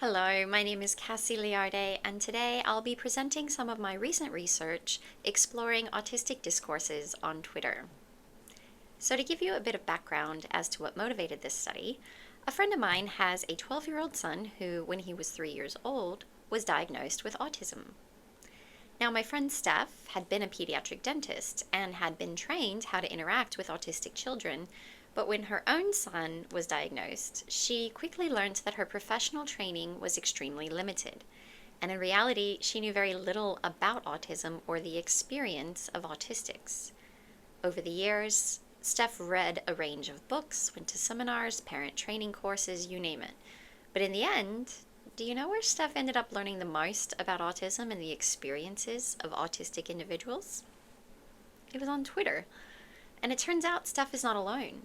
Hello, my name is Cassie Liarde, and today I'll be presenting some of my recent research exploring autistic discourses on Twitter. So to give you a bit of background as to what motivated this study, a friend of mine has a 12-year-old son who, when he was 3 years old, was diagnosed with autism. Now, my friend Steph had been a pediatric dentist and had been trained how to interact with autistic children, but when her own son was diagnosed, she quickly learned that her professional training was extremely limited. And in reality, she knew very little about autism or the experience of autistics. Over the years, Steph read a range of books, went to seminars, parent training courses, you name it. But in the end, do you know where Steph ended up learning the most about autism and the experiences of autistic individuals? It was on Twitter. And it turns out Steph is not alone.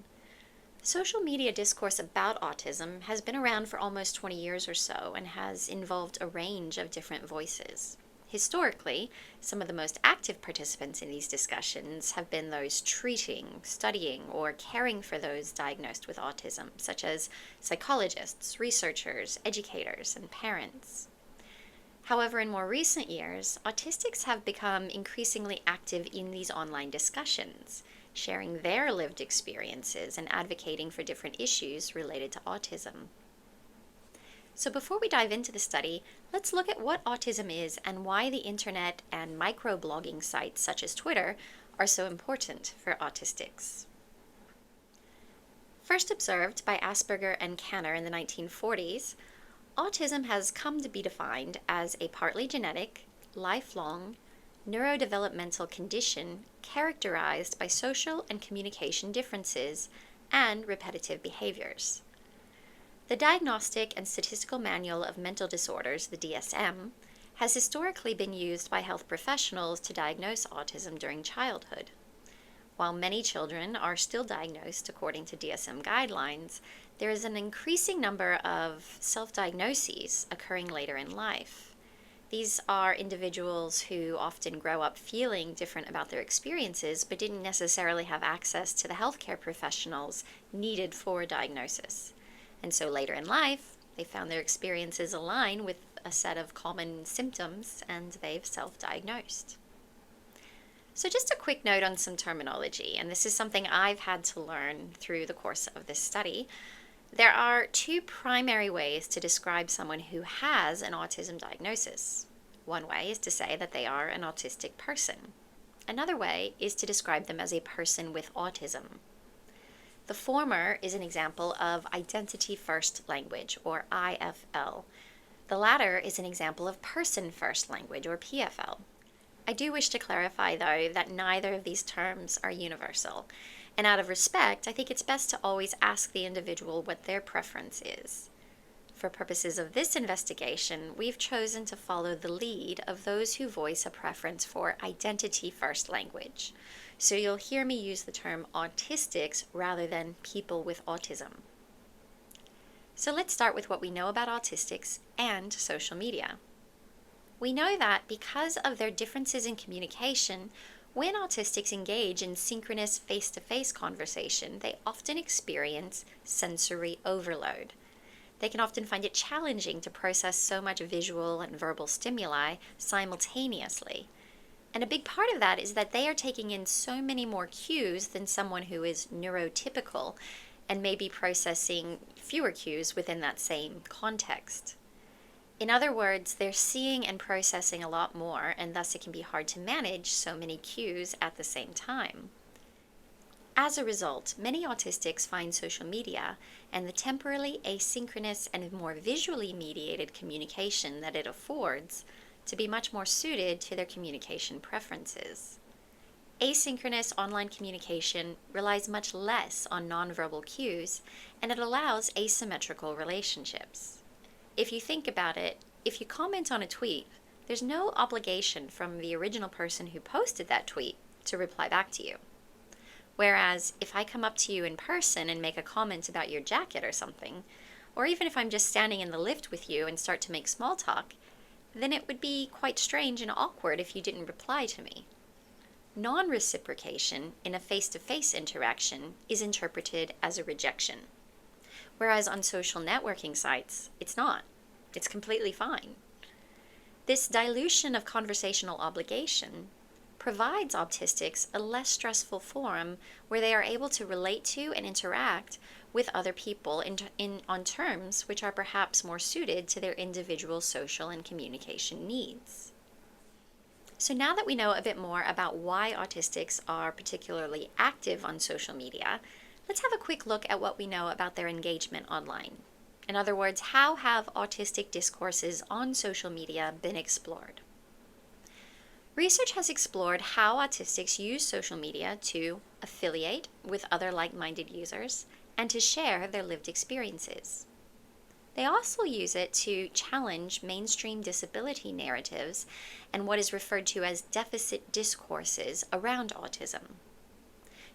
Social media discourse about autism has been around for almost 20 years or so and has involved a range of different voices. Historically, some of the most active participants in these discussions have been those treating, studying, or caring for those diagnosed with autism, such as psychologists, researchers, educators, and parents. However, in more recent years, autistics have become increasingly active in these online discussions, sharing their lived experiences and advocating for different issues related to autism. So before we dive into the study, let's look at what autism is and why the internet and microblogging sites such as Twitter are so important for autistics. First observed by Asperger and Kanner in the 1940s, autism has come to be defined as a partly genetic, lifelong, neurodevelopmental condition characterized by social and communication differences and repetitive behaviors. The Diagnostic and Statistical Manual of Mental Disorders, the DSM, has historically been used by health professionals to diagnose autism during childhood. While many children are still diagnosed according to DSM guidelines, there is an increasing number of self-diagnoses occurring later in life. These are individuals who often grow up feeling different about their experiences, but didn't necessarily have access to the healthcare professionals needed for a diagnosis. And so later in life, they found their experiences align with a set of common symptoms, and they've self-diagnosed. So just a quick note on some terminology, and this is something I've had to learn through the course of this study. There are two primary ways to describe someone who has an autism diagnosis. One way is to say that they are an autistic person. Another way is to describe them as a person with autism. The former is an example of Identity First Language, or IFL. The latter is an example of Person First Language, or PFL. I do wish to clarify, though, that neither of these terms are universal. And out of respect, I think it's best to always ask the individual what their preference is. For purposes of this investigation, we've chosen to follow the lead of those who voice a preference for identity-first language. So you'll hear me use the term autistics rather than people with autism. So let's start with what we know about autistics and social media. We know that because of their differences in communication, when autistics engage in synchronous face-to-face conversation, they often experience sensory overload. They can often find it challenging to process so much visual and verbal stimuli simultaneously. And a big part of that is that they are taking in so many more cues than someone who is neurotypical and may be processing fewer cues within that same context. In other words, they're seeing and processing a lot more, and thus it can be hard to manage so many cues at the same time. As a result, many autistics find social media and the temporally asynchronous and more visually mediated communication that it affords to be much more suited to their communication preferences. Asynchronous online communication relies much less on nonverbal cues, and it allows asymmetrical relationships. If you think about it, if you comment on a tweet, there's no obligation from the original person who posted that tweet to reply back to you. Whereas if I come up to you in person and make a comment about your jacket or something, or even if I'm just standing in the lift with you and start to make small talk, then it would be quite strange and awkward if you didn't reply to me. Non-reciprocation in a face-to-face interaction is interpreted as a rejection. Whereas on social networking sites, it's not. It's completely fine. This dilution of conversational obligation provides autistics a less stressful forum where they are able to relate to and interact with other people on terms which are perhaps more suited to their individual social and communication needs. So now that we know a bit more about why autistics are particularly active on social media, let's have a quick look at what we know about their engagement online. In other words, how have autistic discourses on social media been explored? Research has explored how autistics use social media to affiliate with other like-minded users and to share their lived experiences. They also use it to challenge mainstream disability narratives and what is referred to as deficit discourses around autism.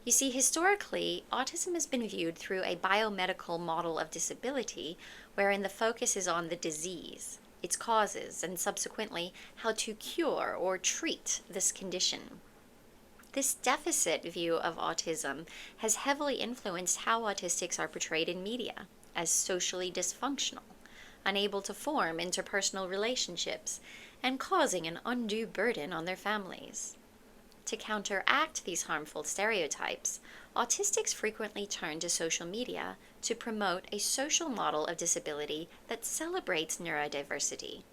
You see, historically, autism has been viewed through a biomedical model of disability wherein the focus is on the disease, its causes, and subsequently how to cure or treat this condition. This deficit view of autism has heavily influenced how autistics are portrayed in media, as socially dysfunctional, unable to form interpersonal relationships, and causing an undue burden on their families. To counteract these harmful stereotypes, autistics frequently turn to social media to promote a social model of disability that celebrates neurodiversity.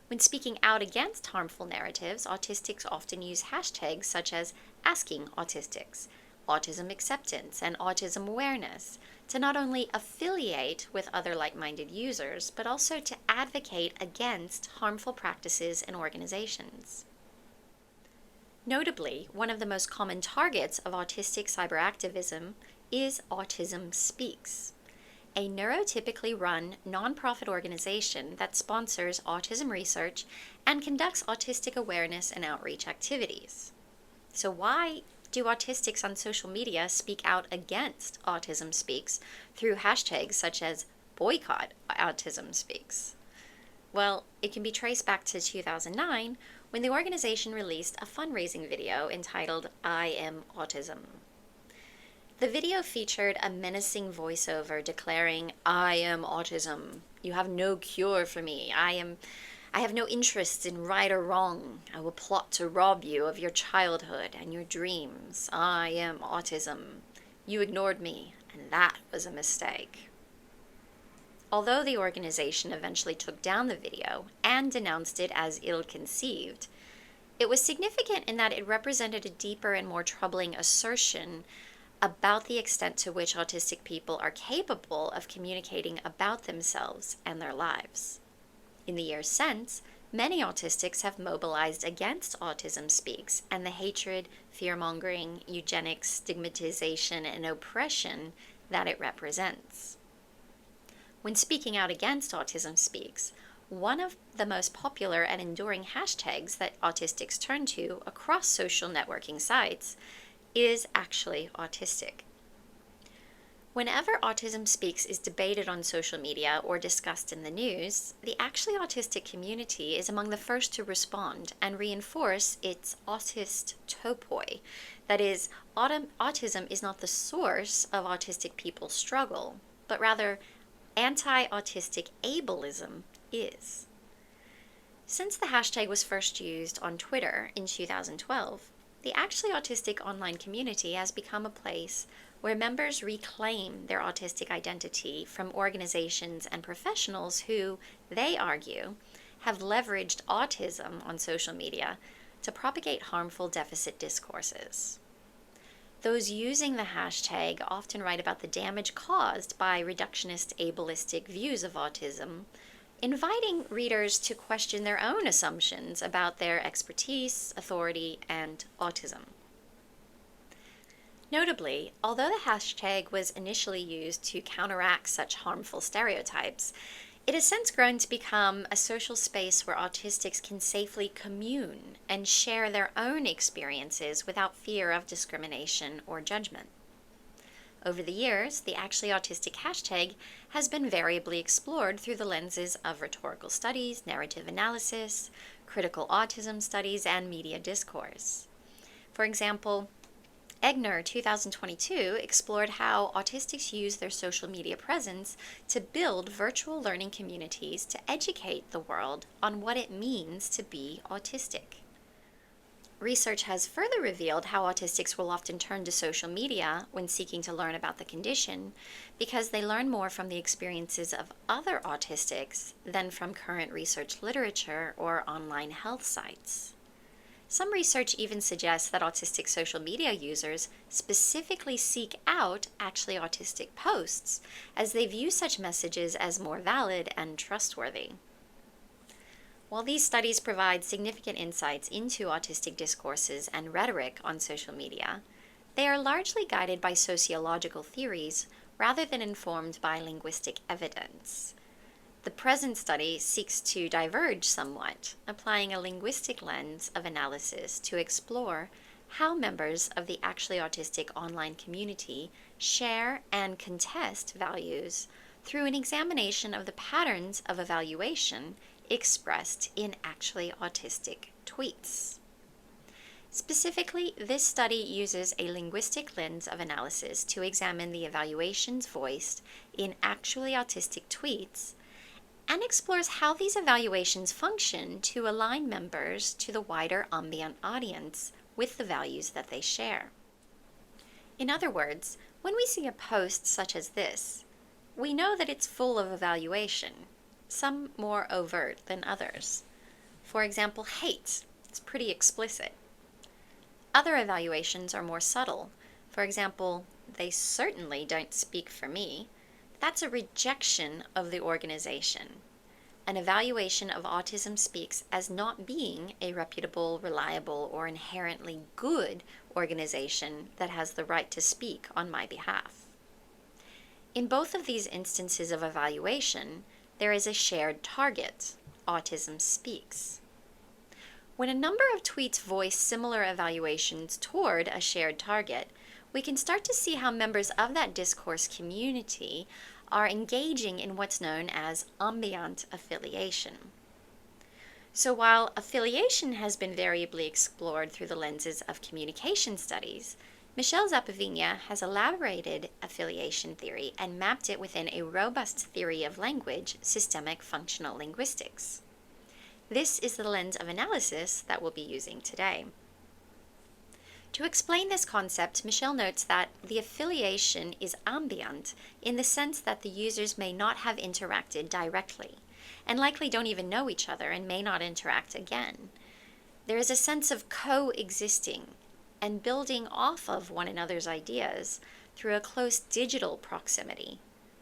When speaking out against harmful narratives, autistics often use hashtags such as Asking Autistics, Autism Acceptance, and Autism Awareness to not only affiliate with other like-minded users, but also to advocate against harmful practices and organizations. Notably, one of the most common targets of autistic cyberactivism is Autism Speaks, a neurotypically run nonprofit organization that sponsors autism research and conducts autistic awareness and outreach activities. So why do autistics on social media speak out against Autism Speaks through hashtags such as Boycott Autism Speaks? Well, it can be traced back to 2009 when the organization released a fundraising video entitled I Am Autism. The video featured a menacing voiceover declaring, "I am autism. You have no cure for me. I have no interest in right or wrong. I will plot to rob you of your childhood and your dreams. I am autism. You ignored me, and that was a mistake." Although the organization eventually took down the video and denounced it as ill-conceived, it was significant in that it represented a deeper and more troubling assertion about the extent to which autistic people are capable of communicating about themselves and their lives. In the years since, many autistics have mobilized against Autism Speaks and the hatred, fear-mongering, eugenics, stigmatization, and oppression that it represents. When speaking out against Autism Speaks, one of the most popular and enduring hashtags that autistics turn to across social networking sites is actually autistic. Whenever Autism Speaks is debated on social media or discussed in the news, the actually autistic community is among the first to respond and reinforce its autist topoi. That is, autism is not the source of autistic people's struggle, but rather anti-autistic ableism is. Since the hashtag was first used on Twitter in 2012, the actually autistic online community has become a place where members reclaim their autistic identity from organizations and professionals who, they argue, have leveraged autism on social media to propagate harmful deficit discourses. Those using the hashtag often write about the damage caused by reductionist ableistic views of autism, inviting readers to question their own assumptions about their expertise, authority, and autism. Notably, although the hashtag was initially used to counteract such harmful stereotypes, it has since grown to become a social space where autistics can safely commune and share their own experiences without fear of discrimination or judgment. Over the years, the Actually Autistic hashtag has been variably explored through the lenses of rhetorical studies, narrative analysis, critical autism studies, and media discourse. For example, Egner 2022 explored how autistics use their social media presence to build virtual learning communities to educate the world on what it means to be autistic. Research has further revealed how autistics will often turn to social media when seeking to learn about the condition because they learn more from the experiences of other autistics than from current research literature or online health sites. Some research even suggests that autistic social media users specifically seek out actually autistic posts, as they view such messages as more valid and trustworthy. While these studies provide significant insights into autistic discourses and rhetoric on social media, they are largely guided by sociological theories rather than informed by linguistic evidence. The present study seeks to diverge somewhat, applying a linguistic lens of analysis to explore how members of the actually autistic online community share and contest values through an examination of the patterns of evaluation expressed in actually autistic tweets. Specifically, this study uses a linguistic lens of analysis to examine the evaluations voiced in actually autistic tweets and explores how these evaluations function to align members to the wider ambient audience with the values that they share. In other words, when we see a post such as this, we know that it's full of evaluation, some more overt than others. For example, hate. It's pretty explicit. Other evaluations are more subtle. For example, they certainly don't speak for me. That's a rejection of the organization. An evaluation of Autism Speaks as not being a reputable, reliable, or inherently good organization that has the right to speak on my behalf. In both of these instances of evaluation, there is a shared target, Autism Speaks. When a number of tweets voice similar evaluations toward a shared target, we can start to see how members of that discourse community are engaging in what's known as ambient affiliation. So while affiliation has been variably explored through the lenses of communication studies, Michelle Zapavinha has elaborated affiliation theory and mapped it within a robust theory of language, systemic functional linguistics. This is the lens of analysis that we'll be using today. To explain this concept, Michelle notes that the affiliation is ambient in the sense that the users may not have interacted directly, and likely don't even know each other and may not interact again. There is a sense of coexisting and building off of one another's ideas through a close digital proximity,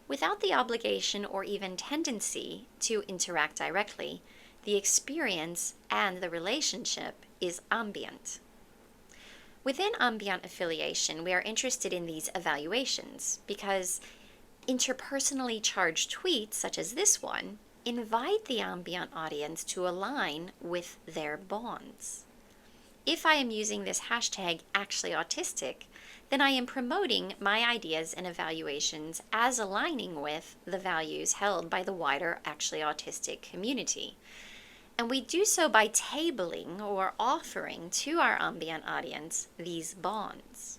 without the obligation or even tendency to interact directly. The experience and the relationship is ambient. Within ambient affiliation, we are interested in these evaluations because interpersonally charged tweets, such as this one, invite the ambient audience to align with their bonds. If I am using this hashtag #ActuallyAutistic, then I am promoting my ideas and evaluations as aligning with the values held by the wider Actually Autistic community. And we do so by tabling or offering to our ambient audience these bonds.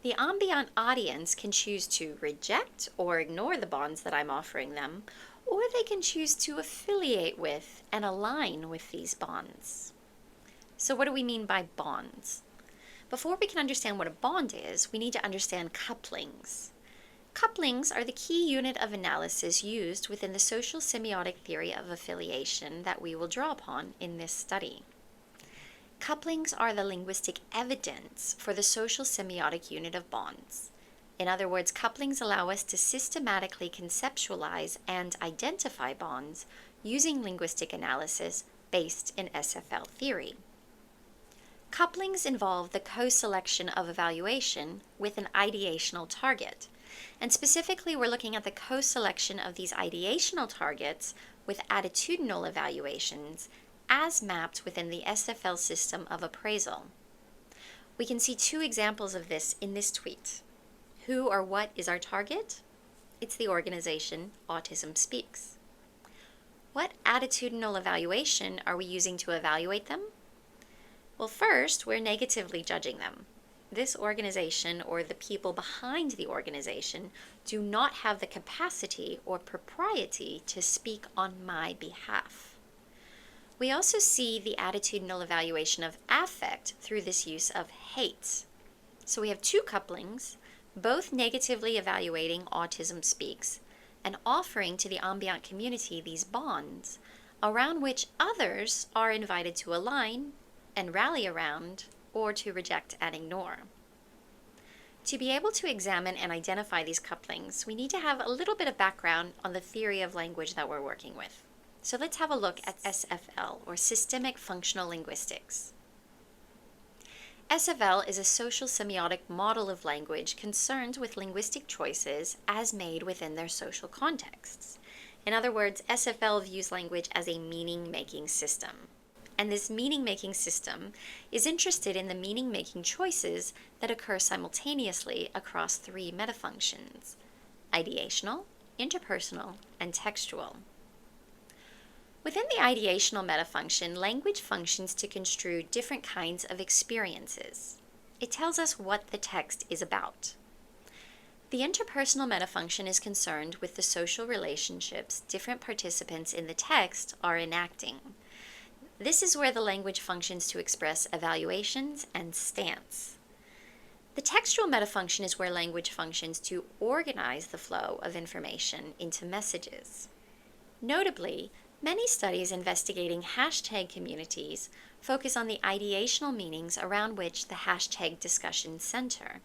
The ambient audience can choose to reject or ignore the bonds that I'm offering them, or they can choose to affiliate with and align with these bonds. So what do we mean by bonds? Before we can understand what a bond is, we need to understand couplings. Couplings are the key unit of analysis used within the social semiotic theory of affiliation that we will draw upon in this study. Couplings are the linguistic evidence for the social semiotic unit of bonds. In other words, couplings allow us to systematically conceptualize and identify bonds using linguistic analysis based in SFL theory. Couplings involve the co-selection of evaluation with an ideational target. And specifically, we're looking at the co-selection of these ideational targets with attitudinal evaluations as mapped within the SFL system of appraisal. We can see two examples of this in this tweet. Who or what is our target? It's the organization Autism Speaks. What attitudinal evaluation are we using to evaluate them? Well, first, we're negatively judging them. this organization or the people behind the organization do not have the capacity or propriety to speak on my behalf. We also see the attitudinal evaluation of affect through this use of hate. So we have two couplings, both negatively evaluating Autism Speaks and offering to the ambient community these bonds around which others are invited to align and rally around or to reject and ignore. To be able to examine and identify these couplings, we need to have a little bit of background on the theory of language that we're working with. So let's have a look at SFL, or Systemic Functional Linguistics. SFL is a social semiotic model of language concerned with linguistic choices as made within their social contexts. In other words, SFL views language as a meaning-making system. And this meaning-making system is interested in the meaning-making choices that occur simultaneously across three metafunctions: ideational, interpersonal, and textual. Within the ideational metafunction, language functions to construe different kinds of experiences. It tells us what the text is about. The interpersonal metafunction is concerned with the social relationships different participants in the text are enacting. This is where the language functions to express evaluations and stance. The textual metafunction is where language functions to organize the flow of information into messages. Notably, many studies investigating hashtag communities focus on the ideational meanings around which the hashtag discussions center.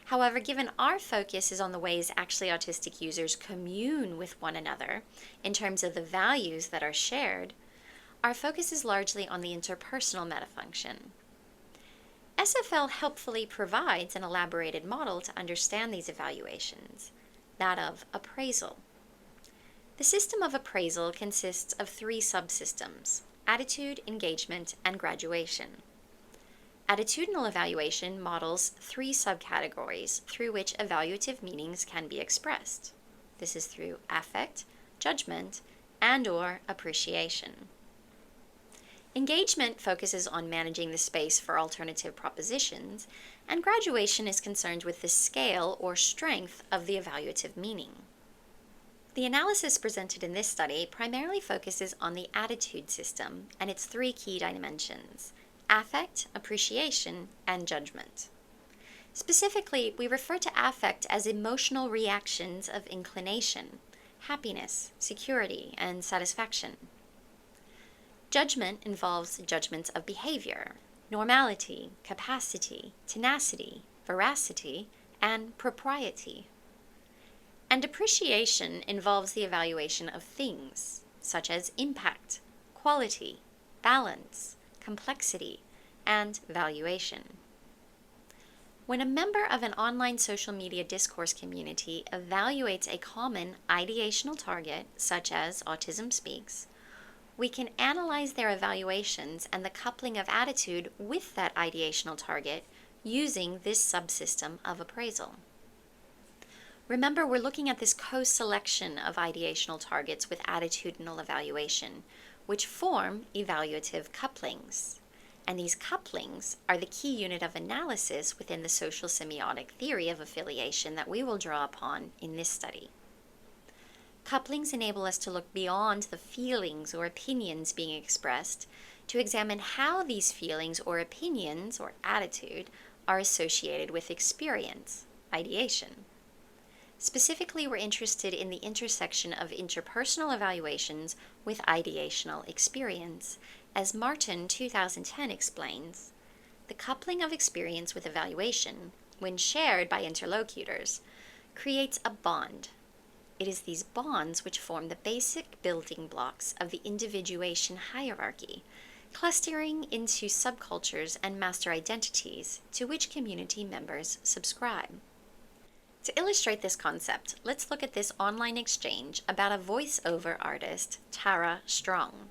However, given our focus is on the ways actually autistic users commune with one another in terms of the values that are shared, our focus is largely on the interpersonal metafunction. SFL helpfully provides an elaborated model to understand these evaluations, that of appraisal. The system of appraisal consists of three subsystems: attitude, engagement, and graduation. Attitudinal evaluation models three subcategories through which evaluative meanings can be expressed. This is through affect, judgment, and/or appreciation. Engagement focuses on managing the space for alternative propositions, and graduation is concerned with the scale or strength of the evaluative meaning. The analysis presented in this study primarily focuses on the attitude system and its three key dimensions: affect, appreciation, and judgment. Specifically, we refer to affect as emotional reactions of inclination, happiness, security, and satisfaction. Judgment involves judgments of behavior, normality, capacity, tenacity, veracity, and propriety. And appreciation involves the evaluation of things, such as impact, quality, balance, complexity, and valuation. When a member of an online social media discourse community evaluates a common ideational target, such as Autism Speaks, we can analyze their evaluations and the coupling of attitude with that ideational target using this subsystem of appraisal. Remember, we're looking at this co-selection of ideational targets with attitudinal evaluation, which form evaluative couplings. And these couplings are the key unit of analysis within the social semiotic theory of affiliation that we will draw upon in this study. Couplings enable us to look beyond the feelings or opinions being expressed to examine how these feelings or opinions or attitude are associated with experience, ideation. Specifically, we're interested in the intersection of interpersonal evaluations with ideational experience. As Martin 2010 explains, the coupling of experience with evaluation, when shared by interlocutors, creates a bond. It is these bonds which form the basic building blocks of the individuation hierarchy, clustering into subcultures and master identities to which community members subscribe. To illustrate this concept, let's look at this online exchange about a voiceover artist, Tara Strong.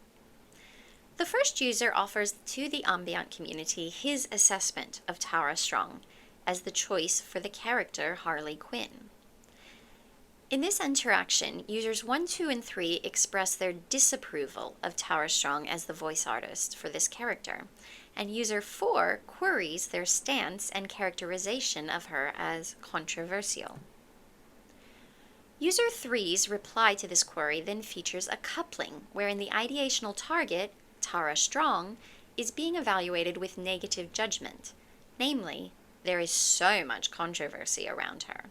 The first user offers to the ambient community his assessment of Tara Strong as the choice for the character Harley Quinn. In this interaction, users 1, 2, and 3 express their disapproval of Tara Strong as the voice artist for this character, and user 4 queries their stance and characterization of her as controversial. User 3's reply to this query then features a coupling, wherein the ideational target, Tara Strong, is being evaluated with negative judgment, namely, there is so much controversy around her.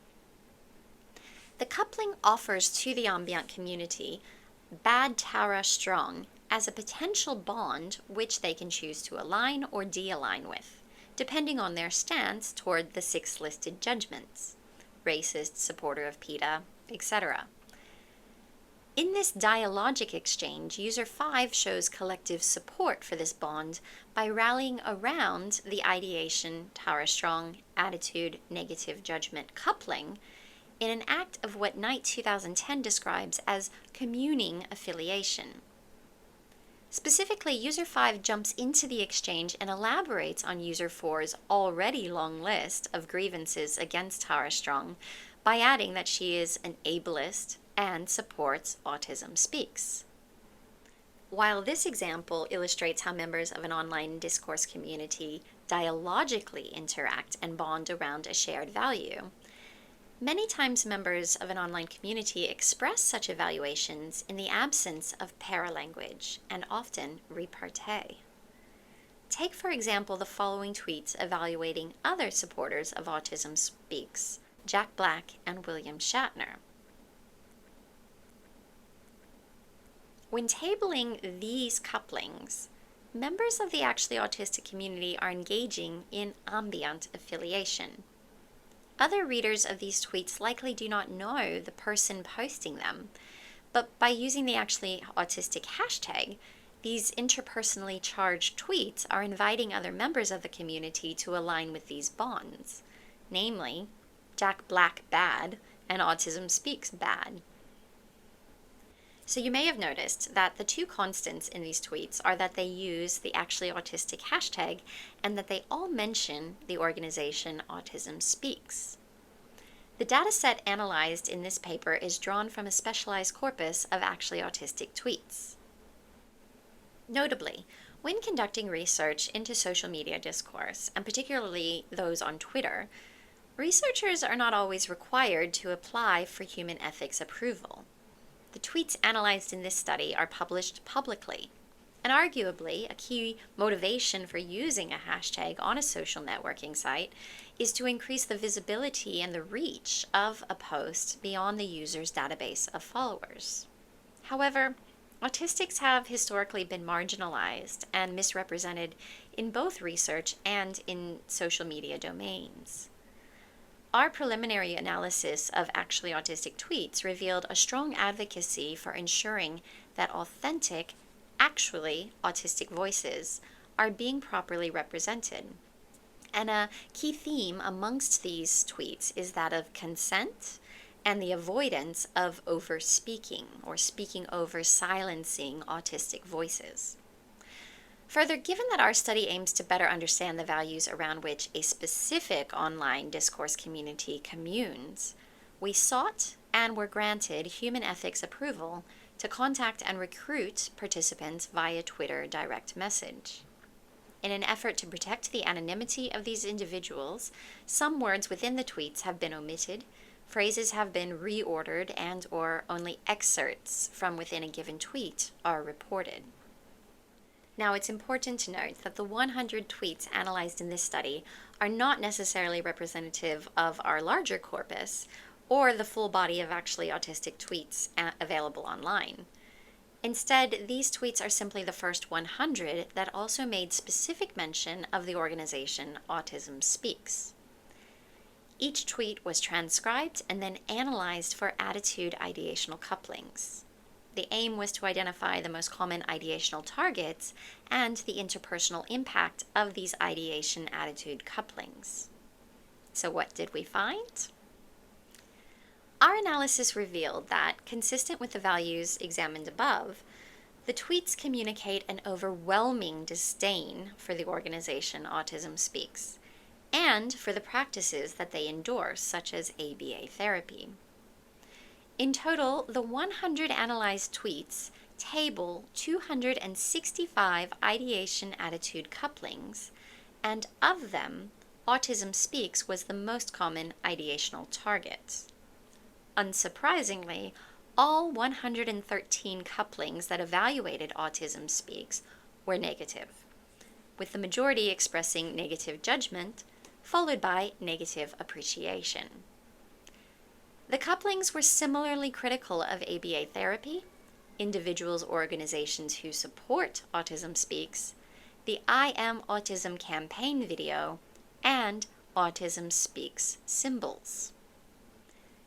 The coupling offers to the ambient community bad Tara Strong as a potential bond which they can choose to align or de-align with, depending on their stance toward the 6 listed judgments: racist, supporter of PETA, etc. In this dialogic exchange, user 5 shows collective support for this bond by rallying around the ideation, Tara Strong, attitude, negative judgment coupling in an act of what Knight 2010 describes as communing affiliation. Specifically, user 5 jumps into the exchange and elaborates on user 4's already long list of grievances against Tara Strong by adding that she is an ableist and supports Autism Speaks. While this example illustrates how members of an online discourse community dialogically interact and bond around a shared value, many times members of an online community express such evaluations in the absence of paralanguage and often repartee. Take, for example, the following tweets evaluating other supporters of Autism Speaks, Jack Black and William Shatner. When tabling these couplings, members of the Actually Autistic community are engaging in ambient affiliation. Other readers of these tweets likely do not know the person posting them, but by using the Actually Autistic hashtag, these interpersonally charged tweets are inviting other members of the community to align with these bonds, namely, Jack Black bad and Autism Speaks bad. So you may have noticed that the 2 constants in these tweets are that they use the Actually Autistic hashtag and that they all mention the organization Autism Speaks. The dataset analyzed in this paper is drawn from a specialized corpus of Actually Autistic tweets. Notably, when conducting research into social media discourse, and particularly those on Twitter, researchers are not always required to apply for human ethics approval. The tweets analyzed in this study are published publicly, and arguably a key motivation for using a hashtag on a social networking site is to increase the visibility and the reach of a post beyond the user's database of followers. However, autistics have historically been marginalized and misrepresented in both research and in social media domains. Our preliminary analysis of Actually Autistic tweets revealed a strong advocacy for ensuring that authentic, actually autistic voices are being properly represented. And a key theme amongst these tweets is that of consent and the avoidance of over-speaking or speaking over silencing autistic voices. Further, given that our study aims to better understand the values around which a specific online discourse community communes, we sought and were granted human ethics approval to contact and recruit participants via Twitter direct message. In an effort to protect the anonymity of these individuals, some words within the tweets have been omitted, phrases have been reordered, and/or only excerpts from within a given tweet are reported. Now, it's important to note that the 100 tweets analyzed in this study are not necessarily representative of our larger corpus or the full body of Actually Autistic tweets available online. Instead, these tweets are simply the first 100 that also made specific mention of the organization Autism Speaks. Each tweet was transcribed and then analyzed for attitude ideational couplings. The aim was to identify the most common ideational targets and the interpersonal impact of these ideation attitude couplings. So what did we find? Our analysis revealed that, consistent with the values examined above, the tweets communicate an overwhelming disdain for the organization Autism Speaks and for the practices that they endorse, such as ABA therapy. In total, the 100 analyzed tweets table 265 ideation attitude couplings, and of them, Autism Speaks was the most common ideational target. Unsurprisingly, all 113 couplings that evaluated Autism Speaks were negative, with the majority expressing negative judgment, followed by negative appreciation. The couplings were similarly critical of ABA therapy, individuals or organizations who support Autism Speaks, the I Am Autism campaign video, and Autism Speaks symbols.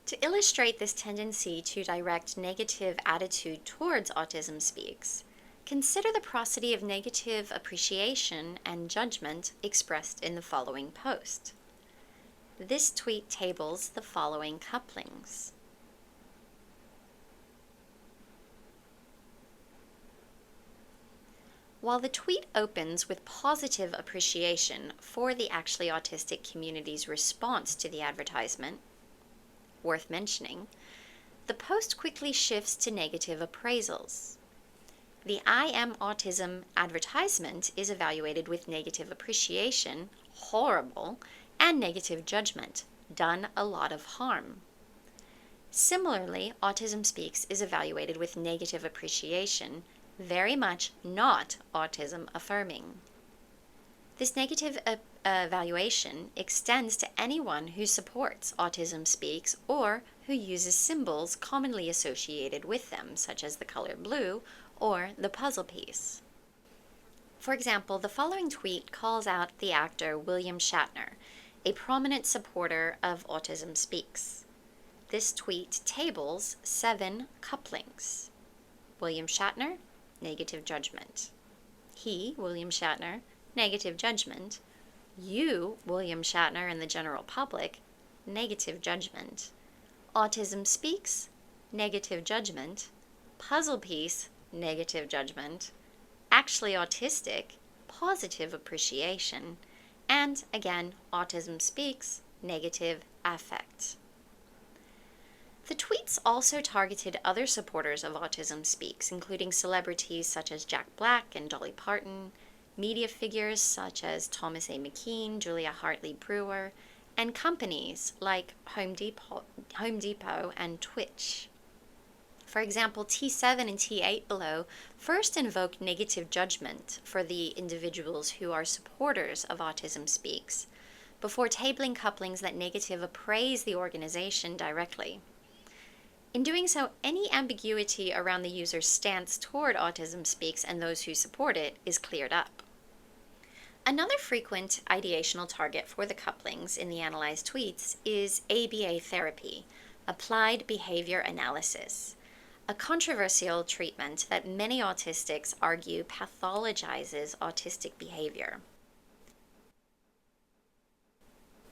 To illustrate this tendency to direct negative attitude towards Autism Speaks, consider the prosody of negative appreciation and judgment expressed in the following post. This tweet tables the following couplings. While the tweet opens with positive appreciation for the Actually Autistic community's response to the advertisement, worth mentioning, the post quickly shifts to negative appraisals. The I Am Autism advertisement is evaluated with negative appreciation, horrible, and negative judgment, done a lot of harm. Similarly, Autism Speaks is evaluated with negative appreciation, very much not autism affirming. This negative evaluation extends to anyone who supports Autism Speaks or who uses symbols commonly associated with them, such as the color blue or the puzzle piece. For example, the following tweet calls out the actor William Shatner, a prominent supporter of Autism Speaks. This tweet tables 7 couplings. William Shatner, negative judgment. He, William Shatner, negative judgment. You, William Shatner, and the general public, negative judgment. Autism Speaks, negative judgment. Puzzle piece, negative judgment. Actually Autistic, positive appreciation. And again, Autism Speaks, negative affect. The tweets also targeted other supporters of Autism Speaks, including celebrities such as Jack Black and Dolly Parton, media figures such as Thomas A. McKean, Julia Hartley-Brewer, and companies like Home Depot and Twitch. For example, T7 and T8 below first invoked negative judgment for the individuals who are supporters of Autism Speaks, before tabling couplings that negative appraise the organization directly. In doing so, any ambiguity around the user's stance toward Autism Speaks and those who support it is cleared up. Another frequent ideational target for the couplings in the analyzed tweets is ABA therapy, applied behavior analysis, a controversial treatment that many autistics argue pathologizes autistic behavior.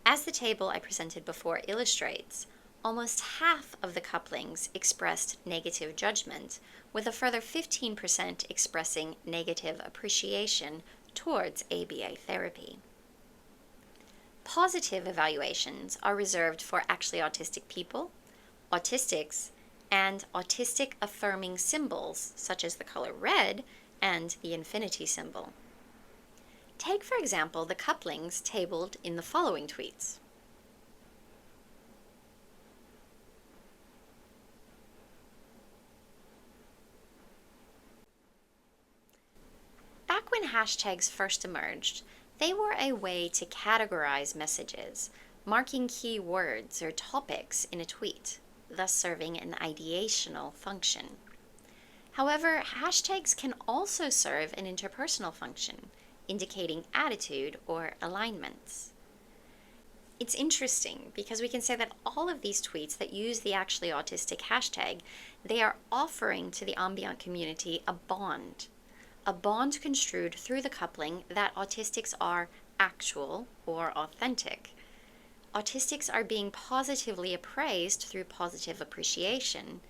As the table I presented before illustrates, almost half of the couplings expressed negative judgment, with a further 15% expressing negative appreciation towards ABA therapy. Positive evaluations are reserved for actually autistic people, autistics, and autistic affirming symbols such as the color red and the infinity symbol. Take, for example, the couplings tabled in the following tweets. Back when hashtags first emerged, they were a way to categorize messages, marking key words or topics in a tweet, thus serving an ideational function. However, hashtags can also serve an interpersonal function, indicating attitude or alignments. It's interesting because we can say that all of these tweets that use the Actually Autistic hashtag, they are offering to the ambient community a bond construed through the coupling that autistics are actual or authentic. Autistics are being positively appraised through positive appreciation.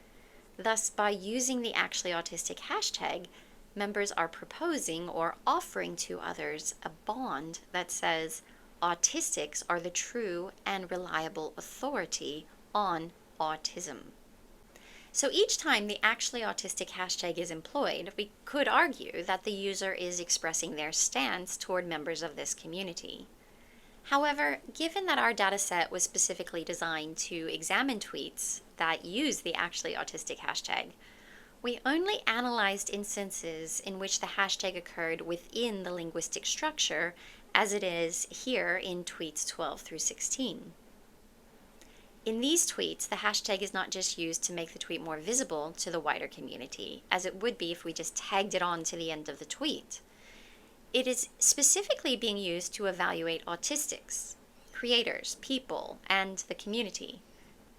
Thus, by using the Actually Autistic hashtag, members are proposing or offering to others a bond that says autistics are the true and reliable authority on autism. So each time the actually autistic hashtag is employed, we could argue that the user is expressing their stance toward members of this community. However, given that our dataset was specifically designed to examine tweets that use the actually autistic hashtag, we only analyzed instances in which the hashtag occurred within the linguistic structure as it is here in tweets 12 through 16. In these tweets, the hashtag is not just used to make the tweet more visible to the wider community, as it would be if we just tagged it on to the end of the tweet. It is specifically being used to evaluate autistics, creators, people, and the community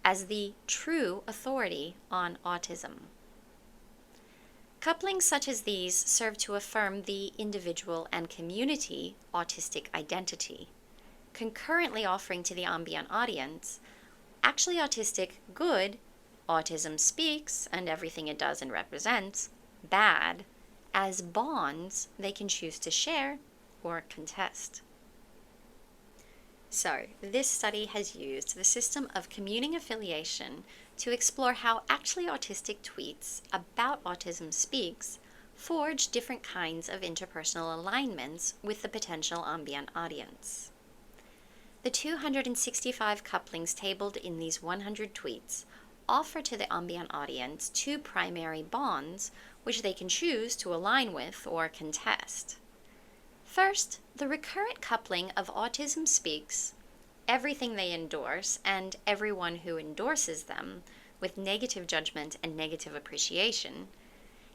as the true authority on autism. Couplings such as these serve to affirm the individual and community autistic identity, concurrently offering to the ambient audience actually autistic good, autism speaks and everything it does and represents, bad, as bonds they can choose to share or contest. So, this study has used the system of communing affiliation to explore how actually autistic tweets about autism speaks forge different kinds of interpersonal alignments with the potential ambient audience. The 265 couplings tabled in these 100 tweets offer to the ambient audience two primary bonds which they can choose to align with or contest. First, the recurrent coupling of autism speaks, everything they endorse, and everyone who endorses them, with negative judgment and negative appreciation,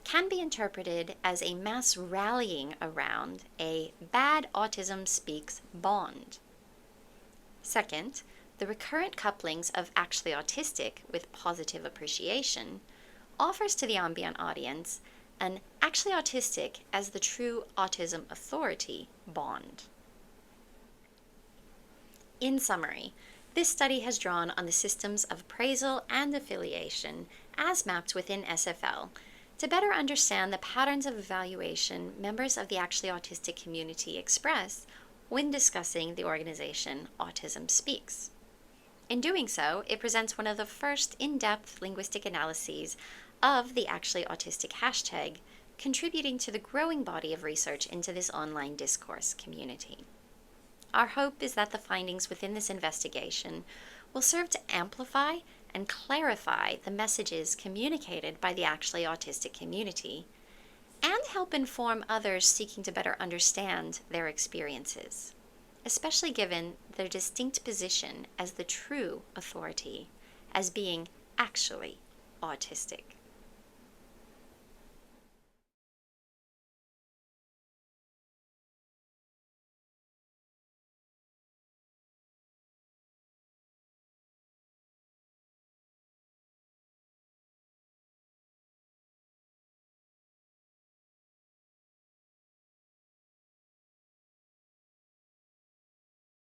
can be interpreted as a mass rallying around a bad autism speaks bond. Second, the recurrent couplings of actually autistic with positive appreciation offers to the ambient audience an actually autistic as the true autism authority bond. In summary, this study has drawn on the systems of appraisal and affiliation as mapped within SFL to better understand the patterns of evaluation members of the actually autistic community express when discussing the organization Autism Speaks. In doing so, it presents one of the first in-depth linguistic analyses of the actually autistic hashtag, contributing to the growing body of research into this online discourse community. Our hope is that the findings within this investigation will serve to amplify and clarify the messages communicated by the actually autistic community, and help inform others seeking to better understand their experiences, especially given their distinct position as the true authority, as being actually autistic.